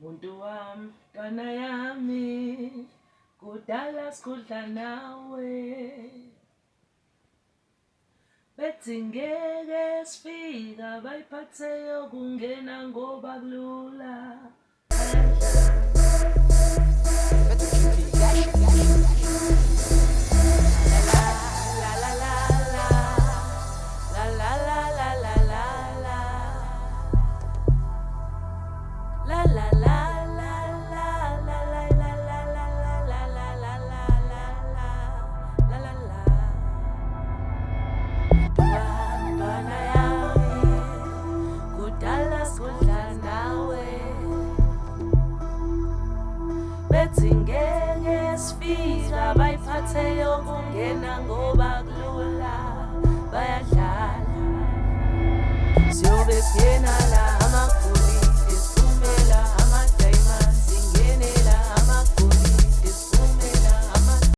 Muntu wami, ntwana yami, kudala sikudla nawe. Bethi ngeke sifika bayiphathe yokungena ngoba kulula. Bethi ngeke sifika bayiphathe yokungena ngoba kulula bayadlala siyobe singena la